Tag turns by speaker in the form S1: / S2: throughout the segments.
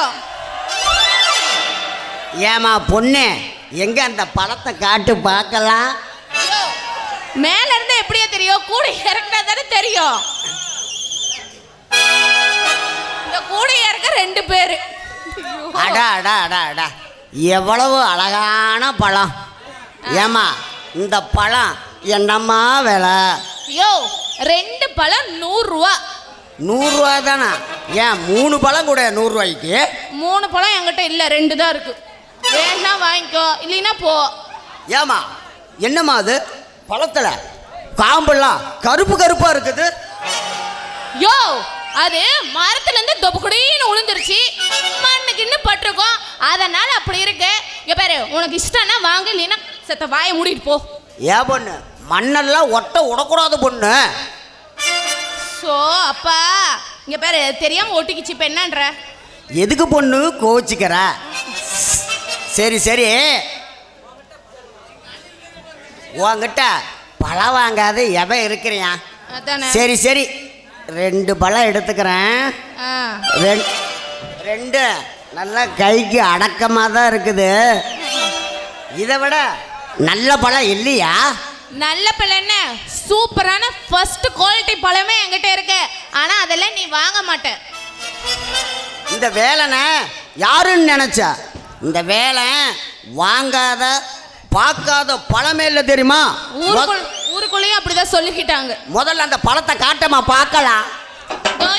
S1: தெரியும்.
S2: ஏமா பொண்ணு, எங்க அந்த பழத்தை காட்டு பார்க்கலாம்.
S1: மேல இருந்து எப்படியா தெரியும்? கூடை இறக்குனா தானே தெரியும். இந்த கூடை இறக்க 2 பேரு.
S2: அடா அடா அடா அடா, எவ்வளவு அழகான பழம். ஏமா இந்த பழம் என்னம்மா விலை?
S1: ஐயோ 2 பழம் 100 ரூபா.
S2: 100 ரூபா தானே? ஏன் 3 பழம் கூட 100 ரூபாய்க்கு?
S1: 3 பழம் என்கிட்ட இல்லை, 2 தான் இருக்கு. வேணா வாங்கிக்கோ, இல்லைன்னா போ.
S2: ஏமா என்னம்மா அது பழத்துல காம்பெல்லாம் கருப்பு கருப்பா இருக்குது?
S1: யோ அது மரத்துல இருந்து தொப்புக்குடின்னு உளுந்துருச்சு, மண்ணுக்கு இன்னும் பட்டிருக்கோம், அதனால அப்படி இருக்கு. இங்க பாரு, உனக்கு இஷ்டம்னா வாங்க, இல்லைன்னா செத்த வாயை மூடிட்டு போ.
S2: ஏன் பொண்ணு, மண்ணெல்லாம் ஒட்ட விடக்கூடாது பொண்ணு.
S1: சோ அப்பா இங்க பாரு, தெரியாம ஒட்டிக்கிச்சு. இப்ப என்னன்ற?
S2: எதுக்கு பொண்ணு கோச்சிக்கிற? சரி சரி, உன்கிட்ட பழம் வாங்காத எவன் இருக்கிறியா? சரி சரி, 2 பழம் எடுத்துக்கிறேன். 2 நல்லா கைக்கு அடக்கமாக தான் இருக்குது. இதை விட நல்ல பழம் இல்லையா?
S1: நல்ல பழம் என்ன, சூப்பரான ஃபர்ஸ்ட் குவாலிட்டி பழமே என்கிட்ட இருக்கு. ஆனா அதெல்லாம் நீ வாங்க மாட்ட.
S2: இந்த வேலைனை யாருன்னு நினைச்ச? இந்த வேலை வாங்காத பார்க்காத பழமே இல்லை தெரியுமா?
S1: ஊருக்குள்ளேயும் அப்படிதான் சொல்லிக்கிட்டாங்க.
S2: முதல்ல அந்த பழத்தை காட்டமா பார்க்கலாம்.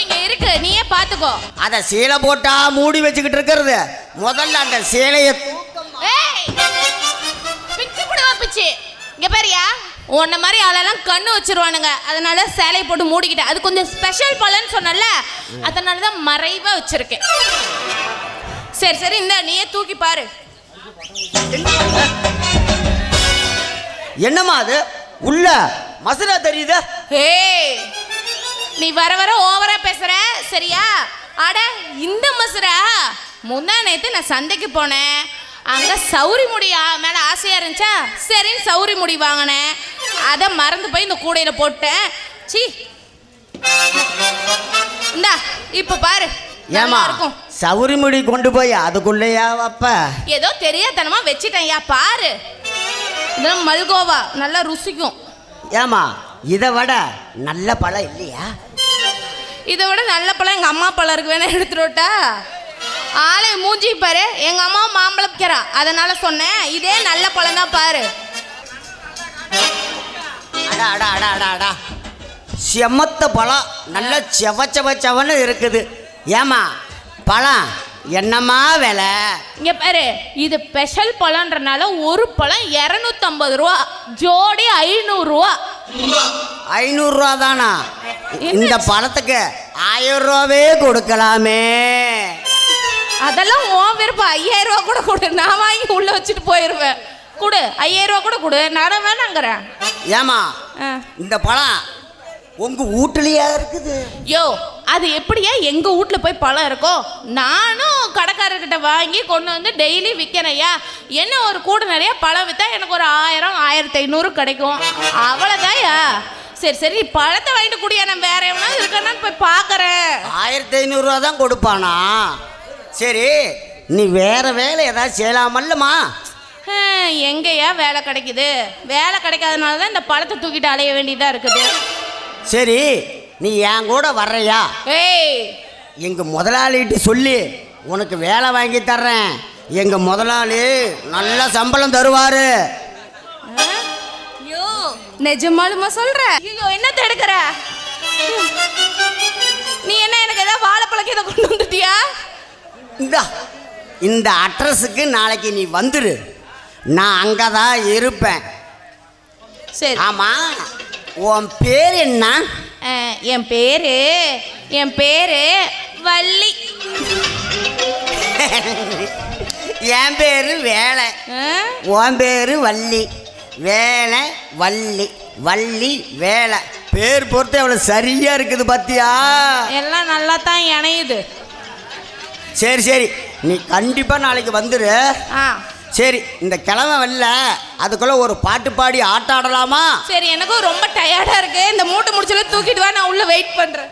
S1: இங்க இருக்கு, நீயே பாத்துக்கோ.
S2: அதை சீலை போட்டா மூடி வச்சுக்கிட்டு இருக்கிறது. முதல்ல அந்த சேலையை
S1: பிச்சு போடுவா பிச்சு. இங்க பாரியா, உன்ன மாதிரி ஆளெல்லாம் கண்ணு வச்சிருவானுங்க, அதனால சேலையை போட்டு மூடிக்கிட்டேன். அது கொஞ்சம் ஸ்பெஷல் பழம்னு சொன்னல, அதனாலதான் மறைவா வச்சிருக்கேன். சரி சரி, இந்த நீயே தூக்கி பாரு.
S2: என்னம்மா அது உள்ள மசுரா தெரியுது?
S1: ஏய் நீ வர வர ஓவரா பேசுற சரியா? அட இந்த மசுரா, முந்தா நேத்து நான் சந்தைக்கு போனேன், அங்க சௌரி முடி மேல ஆசையா இருந்துச்சா, சரின்னு சௌரி முடி வாங்கினேன். அதை மறந்து போய் இந்த கூடையில போட்டேன். சி இந்தா இப்ப பாரு.
S2: ஏமா சௌரி முடி கொண்டு போய் அதுக்குள்ளேயா வப்ப?
S1: ஏதோ தெரியாதனமா வச்சிட்டேன்யா, பாரு. இதெல்லாம் மல்கோவா, நல்லா ருசிக்கும்.
S2: ஏமா இதை விட நல்ல பழம் இல்லையா?
S1: இதை விட நல்ல பழம் எங்க அம்மா பழம் இருக்கு, வேணா எடுத்துட்டா? ஆளை மூஞ்சி பாரு, எங்க அம்மா மாம்பழம் விற்கிறா, அதனால சொன்னேன். இதே நல்ல பழம் தான், பாரு.
S2: அடா அடா அடா அடா அடா, செமத்த பழம், நல்ல செவச்சவச்சவன்னு இருக்குது. ஏமா பழம் என்னம்மா விலை?
S1: இங்க பாரு, இது ஸ்பெஷல் பழம்ன்றனால ஒரு பழம் 250 ரூபா, ஜோடி 500 ரூபா.
S2: 500 ரூபா தானா? இந்த பழத்துக்கு 1000 ரூபாவே கொடுக்கலாமே.
S1: அதெல்லாம் உன் விருப்பம். 5000 ரூபா கூட கொடு, நான் வாங்கி உள்ள வச்சுட்டு போயிருவேன். கொடு, 5000 ரூபா கூட கொடு, நான் வேணாங்கிறேன்.
S2: ஏமா இந்த பழம் உங்க வீட்டுலயா இருக்குது?
S1: யோ அது எப்படியா எங்க வீட்டுல போய் பழம் இருக்கும்? நானும் கடைக்காரர்கிட்ட வாங்கி கொண்டு வந்து டெய்லி விற்கிறேயா. என்ன ஒரு கூட நிறைய பழம் விற்றா எனக்கு ஒரு 1000 1500 கிடைக்கும், அவ்வளோதாயா. சரி சரி, நீ பழத்தை வாங்கிட்டு கூடியா, நான் வேற எவனா இருக்கான்னு போய் பார்க்கறேன்.
S2: 1500 ரூபா தான் கொடுப்பானா? சரி, நீ வேற வேலை ஏதாவது செய்யலாமல்லம்மா?
S1: எங்கேயா வேலை கிடைக்குது? வேலை கிடைக்காதனால தான் இந்த பழத்தை தூக்கிட்டு அலைய வேண்டியதாக இருக்குது.
S2: சரி, நீ என் கூட வர்றையா?
S1: ஏய்
S2: எங்க முதலாளிகிட்ட சொல்லி உனக்கு வேலை வாங்கி தர்றேன். எங்க முதலாளி நல்ல சம்பளம் தருவாரு.
S1: யோ நிஜமாலுமா சொல்ற? ஐயோ என்ன தடுக்கிற நீ? என்ன எனக்கு ஏதாவது வாழைப்பழக்கு இதை கொண்டு வந்துட்டியா?
S2: இந்த அட்ரஸுக்கு நாளைக்கு நீ வந்துரு, நான் அங்கதான் இருப்பேன்.
S1: சரி.
S2: ஆமா, உன் பேர் என்ன?
S1: என் பேரு வள்ளி.
S2: என் பேரு வேலை, உன் பேரு வள்ளி. வேலை வள்ளி, வள்ளி வேலை. பேர் பொறுத்து எவ்வளவு சரியா இருக்குது பாத்தியா?
S1: எல்லாம் நல்லா தான் இணையுது.
S2: சரி சரி, நீ கண்டிப்பா நாளைக்கு வந்துரு. சரி, இந்த கிழமை வரல, அதுக்குள்ள ஒரு பாட்டு பாடி ஆட்ட ஆடலாமா?
S1: சரி, எனக்கும் ரொம்ப டயர்டா இருக்கு, இந்த மூட்டை முடிச்சல தூக்கிட்டு வா, நான் உள்ள வெயிட் பண்றேன்.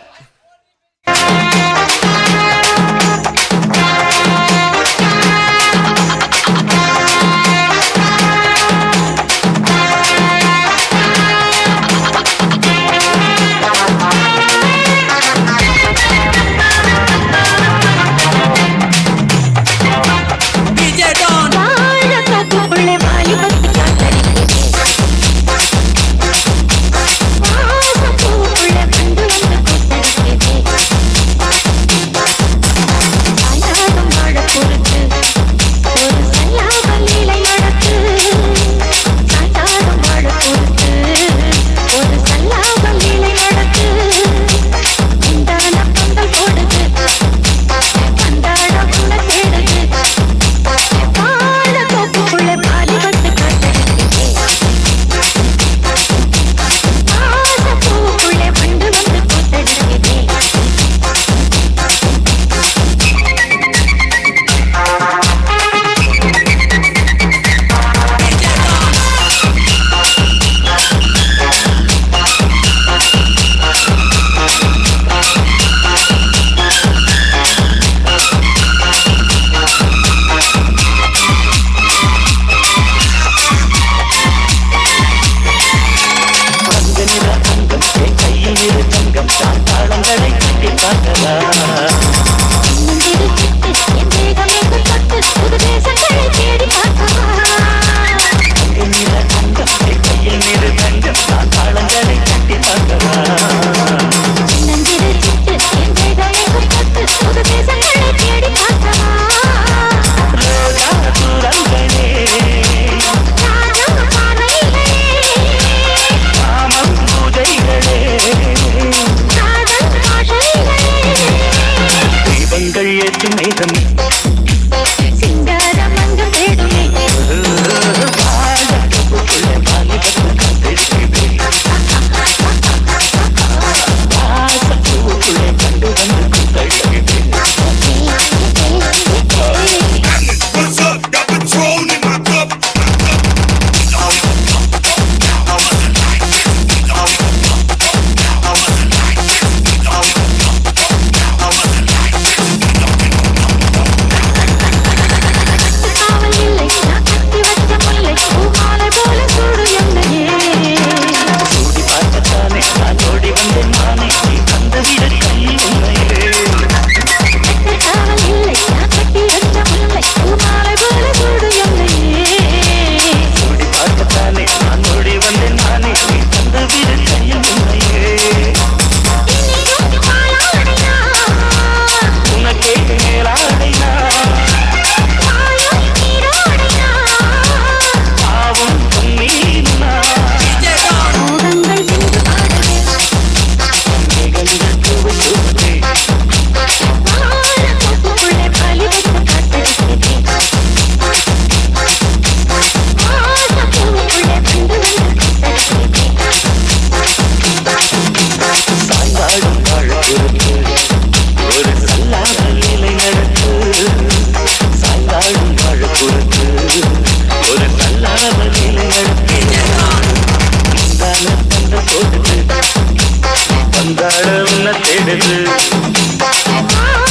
S3: ஆ